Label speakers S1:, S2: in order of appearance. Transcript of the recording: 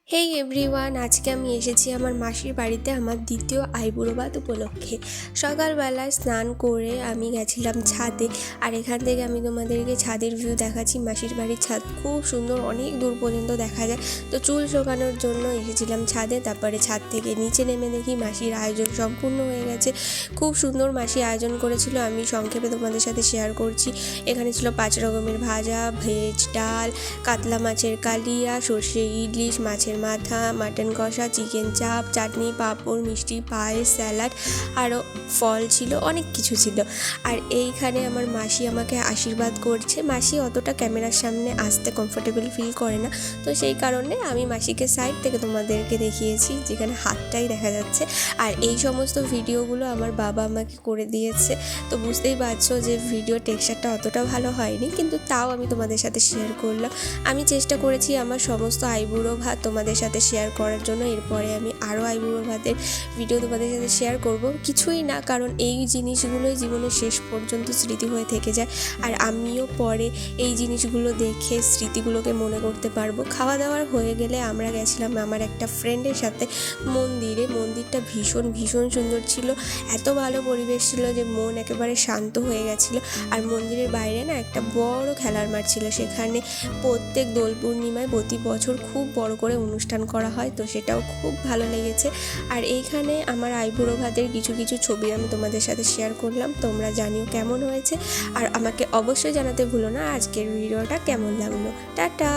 S1: হেই everyone, আজকে আমি এসেছি আমার মাসির বাড়িতে আমার দ্বিতীয় আইবুড়ো ভাত উপলক্ষে। সকালবেলায় স্নান করে আমি গেছিলাম ছাদে, আর এখান থেকে আমি তোমাদেরকে ছাদের ভিউ দেখাচ্ছি। মাসির বাড়ির ছাদ খুব সুন্দর, অনেক দূর পর্যন্ত দেখা যায়। তো চুল শোকানোর জন্য এসেছিলাম ছাদে, তারপরে ছাদ থেকে নিচে নেমে দেখি মাসির আয়োজন সম্পূর্ণ হয়ে গেছে। খুব সুন্দর মাসি আয়োজন করেছিল, আমি সংক্ষেপে তোমাদের সাথে শেয়ার করছি। এখানে ছিল 5 রকমের ভাজা, ভেজ ডাল, কাতলা মাছের কালিয়া, সর্ষে ইলিশ, মাছের মাথা, মাটন কষা, চিকেন চাপ, চাটনি, পাঁপড়, মিষ্টি, পায়েস, স্যালাড, আরও ফল ছিল, অনেক কিছু ছিল। আর এইখানে আমার মাসি আমাকে আশীর্বাদ করছে। মাসি অতটা ক্যামেরার সামনে আসতে কমফোর্টেবল ফিল করে না, তো সেই কারণে আমি মাসিকে সাইড থেকে তোমাদেরকে দেখিয়েছি, যেখানে হাতটাই দেখা যাচ্ছে। আর এই সমস্ত ভিডিওগুলো আমার বাবা আমাকে করে দিয়েছে, তো বুঝতেই পারছো যে ভিডিও টেক্সচারটা অতটা ভালো হয়নি, কিন্তু তাও আমি তোমাদের সাথে শেয়ার করলাম। আমি চেষ্টা করেছি আমার সমস্ত আইবুড়ো ভাত তোমাদের সাথে শেয়ার করার জন্য। এরপরে আমি আরও আইবুড়ো ভাতের ভিডিও তোমাদের সাথে শেয়ার করব। কিছুই না, কারণ এই জিনিসগুলোই জীবনের শেষ পর্যন্ত স্মৃতি হয়ে থেকে যায়, আর আমিও পরে এই জিনিসগুলো দেখে স্মৃতিগুলোকে মনে করতে পারবো। খাওয়া দাওয়ার হয়ে গেলে আমরা গেছিলাম আমার একটা ফ্রেন্ডের সাথে মন্দিরে। মন্দিরটা ভীষণ ভীষণ সুন্দর ছিল, এত ভালো পরিবেশ ছিল যে মন একেবারে শান্ত হয়ে গেছিলো। আর মন্দিরের বাইরে না একটা বড় খেলার মাঠ ছিল, সেখানে প্রত্যেক দোল পূর্ণিমায় প্রতি বছর খুব বড় করে অনুষ্ঠান করা হয়, তো সেটাও খুব ভালো লেগেছে। আর এইখানে আমার আইবুড়ো ভাতের কিছু কিছু ছবি আমি তোমাদের সাথে শেয়ার করলাম, তোমরা জানিও কেমন হয়েছে। আর আমাকে অবশ্যই জানাতে ভুলো না আজকের ভিডিওটা কেমন লাগলো। টাটা।